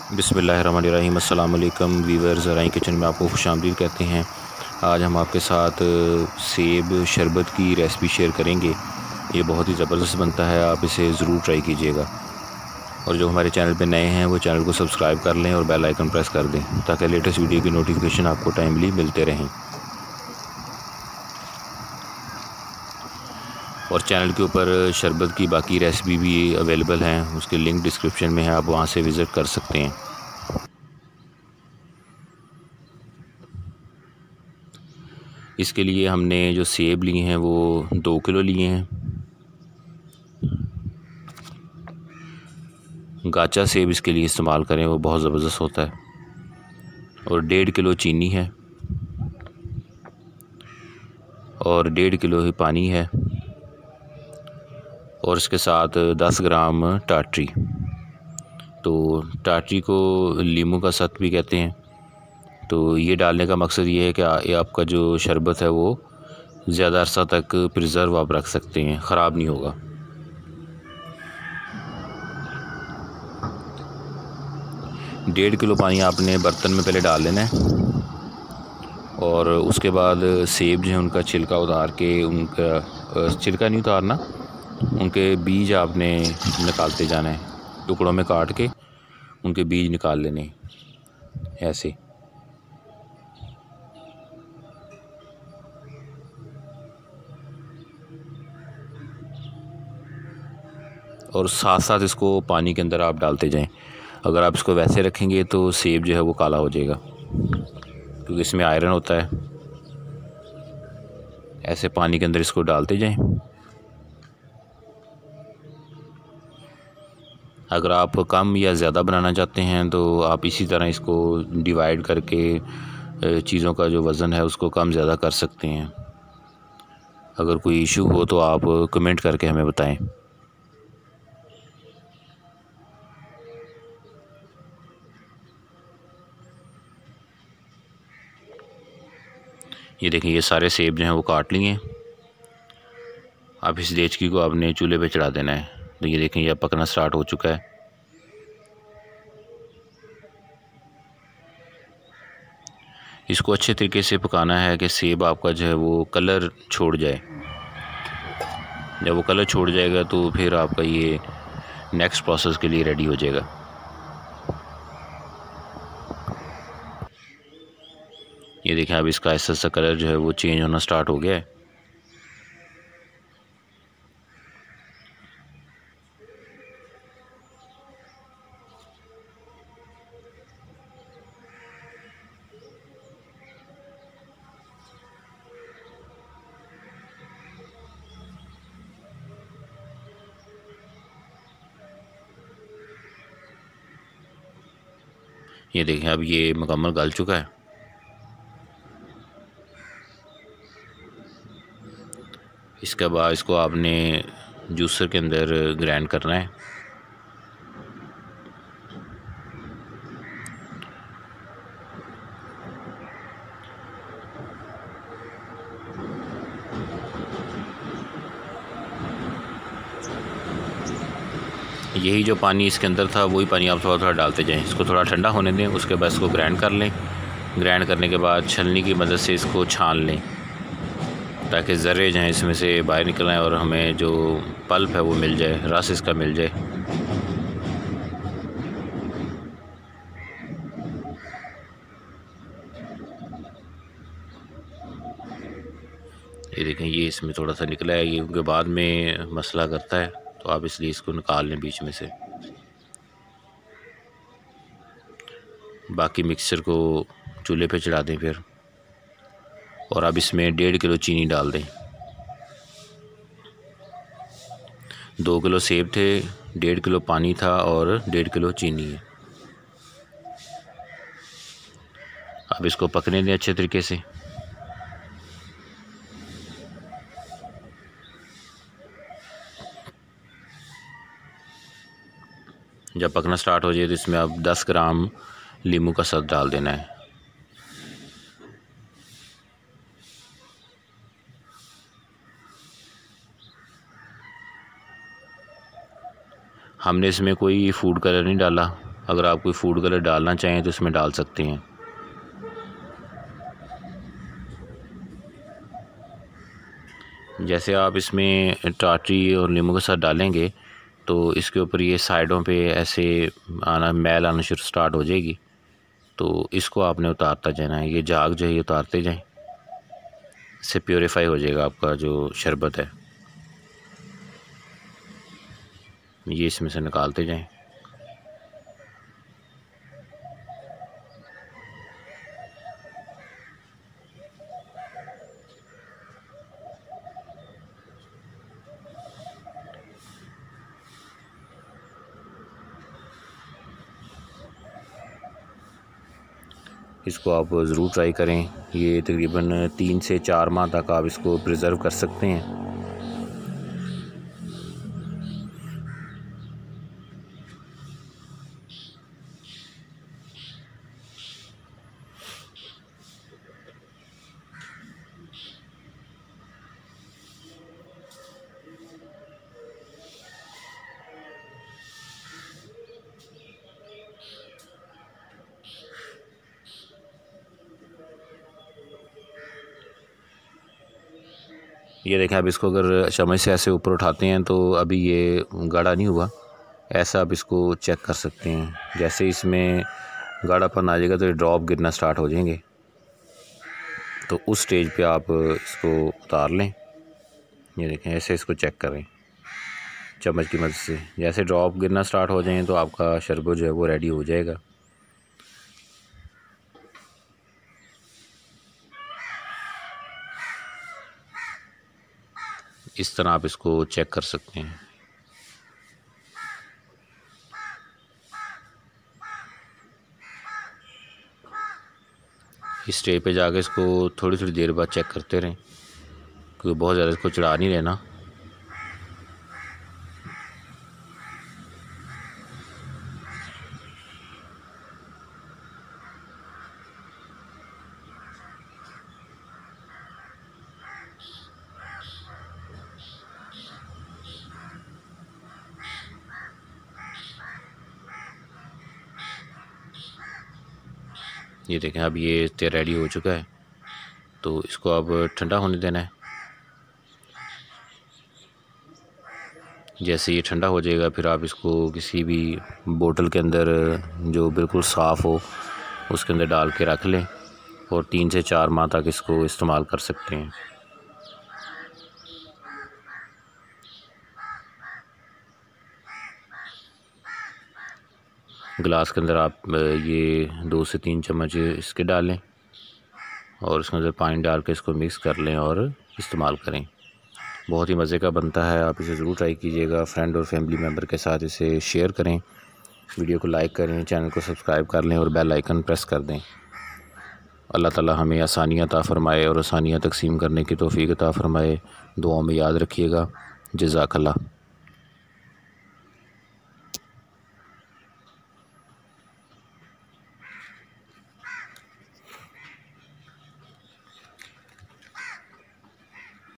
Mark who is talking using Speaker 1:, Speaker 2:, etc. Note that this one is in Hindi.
Speaker 1: बिस्मिल्लाहिर्रहमानिर्रहीम। अस्सलाम वालेकुम वीवर्स, ज़राई किचन में आपको खुशामदीद कहते हैं। आज हम आपके साथ सेब शरबत की रेसिपी शेयर करेंगे। ये बहुत ही ज़बरदस्त बनता है, आप इसे ज़रूर ट्राई कीजिएगा। और जो हमारे चैनल पे नए हैं वो चैनल को सब्सक्राइब कर लें और बेल आइकन प्रेस कर दें ताकि लेटेस्ट वीडियो की नोटिफिकेशन आपको टाइमली मिलते रहें। और चैनल के ऊपर शरबत की बाकी रेसिपी भी अवेलेबल हैं, उसके लिंक डिस्क्रिप्शन में है, आप वहाँ से विज़िट कर सकते हैं। इसके लिए हमने जो सेब लिए हैं वो 2 किलो लिए हैं। गाचा सेब इसके लिए इस्तेमाल करें, वो बहुत ज़बरदस्त होता है। और 1.5 किलो चीनी है और 1.5 किलो ही पानी है। और इसके साथ 10 ग्राम टाटरी। तो टाटरी को लीमू का सत भी कहते हैं। तो ये डालने का मकसद ये है कि ये आपका जो शरबत है वो ज़्यादा अरसा तक प्रिज़र्व आप रख सकते हैं, ख़राब नहीं होगा। डेढ़ किलो पानी आपने बर्तन में पहले डाल लेना है और उसके बाद सेब जो है उनका छिलका उतार के, उनका छिलका नहीं उतारना, उनके बीज आपने निकालते जाना है। टुकड़ों में काट के उनके बीज निकाल लेने ऐसे। और साथ साथ इसको पानी के अंदर आप डालते जाएं। अगर आप इसको वैसे रखेंगे तो सेब जो है वो काला हो जाएगा, क्योंकि इसमें आयरन होता है। ऐसे पानी के अंदर इसको डालते जाएं। अगर आप कम या ज़्यादा बनाना चाहते हैं तो आप इसी तरह इसको डिवाइड करके चीज़ों का जो वज़न है उसको कम ज़्यादा कर सकते हैं। अगर कोई इशू हो तो आप कमेंट करके हमें बताएं। ये देखिए, ये सारे सेब जो हैं वो काट लिए। अब इस देचकी को आपने चूल्हे पे चढ़ा देना है। तो ये देखें, यह पकना स्टार्ट हो चुका है। इसको अच्छे तरीके से पकाना है कि सेब आपका जो है वो कलर छोड़ जाए। जब वो कलर छोड़ जाएगा तो फिर आपका ये नेक्स्ट प्रोसेस के लिए रेडी हो जाएगा। ये देखें, अब इसका ऐसा सा कलर जो है वो चेंज होना स्टार्ट हो गया है। ये देखें, अब ये मुकम्मल गल चुका है। इसके बाद इसको आपने जूसर के अंदर ग्राइंड करना है। यही जो पानी इसके अंदर था वही पानी आप थोड़ा थोड़ा डालते जाएं। इसको थोड़ा ठंडा होने दें, उसके बाद इसको ग्राइंड कर लें। ग्राइंड करने के बाद छलनी की मदद से इसको छान लें ताकि ज़र्रे जो हैं इसमें से बाहर निकल आएँ और हमें जो पल्प है वो मिल जाए, रस इसका मिल जाए। ये देखें, ये इसमें थोड़ा सा निकला है, ये उनके बाद में मसला करता है, तो आप इसलिए इसको निकाल लें बीच में से। बाकी मिक्सचर को चूल्हे पे चढ़ा दें फिर, और अब इसमें 1.5 किलो चीनी डाल दें। 2 किलो सेब थे, 1.5 किलो पानी था और 1.5 किलो चीनी है। अब इसको पकने दें अच्छे तरीके से। जब पकना स्टार्ट हो जाए तो इसमें अब 10 ग्राम लीमू का सत डाल देना है। हमने इसमें कोई फूड कलर नहीं डाला, अगर आप कोई फूड कलर डालना चाहें तो इसमें डाल सकते हैं। जैसे आप इसमें टाटरी और नींबू के साथ डालेंगे तो इसके ऊपर ये साइडों पे ऐसे मैल आना शुरू स्टार्ट हो जाएगी, तो इसको आपने उतारता जाना है। ये झाग जो है ये उतारते जाएं, इससे प्योरीफाई हो जाएगा आपका जो शरबत है। ये इसमें से निकालते जाएं। इसको आप ज़रूर ट्राई करें। ये तकरीबन 3 से 4 माह तक आप इसको प्रिज़र्व कर सकते हैं। ये देखें, अब इसको अगर चम्मच से ऐसे ऊपर उठाते हैं तो अभी ये गाढ़ा नहीं हुआ, ऐसा आप इसको चेक कर सकते हैं। जैसे इसमें गाढ़ापन आ जाएगा तो ये ड्रॉप गिरना स्टार्ट हो जाएंगे, तो उस स्टेज पे आप इसको उतार लें। ये देखें, ऐसे इसको चेक करें चम्मच की मदद से। जैसे ड्रॉप गिरना स्टार्ट हो जाएं तो आपका शरबत जो है वो रेडी हो जाएगा। इस तरह आप इसको चेक कर सकते हैं। इस स्टेज पे जाके इसको थोड़ी थोड़ी देर बाद चेक करते रहें, क्योंकि बहुत ज़्यादा इसको चढ़ा नहीं रहना। ये देखें, अब ये रेडी हो चुका है, तो इसको अब ठंडा होने देना है। जैसे ये ठंडा हो जाएगा फिर आप इसको किसी भी बोतल के अंदर जो बिल्कुल साफ़ हो उसके अंदर डाल के रख लें और 3 से 4 माह तक इसको इस्तेमाल कर सकते हैं। गिलास के अंदर आप ये 2 से 3 चम्मच इसके डालें और उसके अंदर पानी डाल के इसको मिक्स कर लें और इस्तेमाल करें। बहुत ही मज़े का बनता है, आप इसे ज़रूर ट्राई कीजिएगा। फ्रेंड और फैमिली मेम्बर के साथ इसे शेयर करें, वीडियो को लाइक करें, चैनल को सब्सक्राइब कर लें और बेल आइकन प्रेस कर दें। अल्लाह ताला हमें आसानियाँ अता फ़रमाए और आसानियाँ तकसीम करने की तौफ़ीक अता फ़रमाए। दुआओं में याद रखिएगा। जज़ाकल्लाह।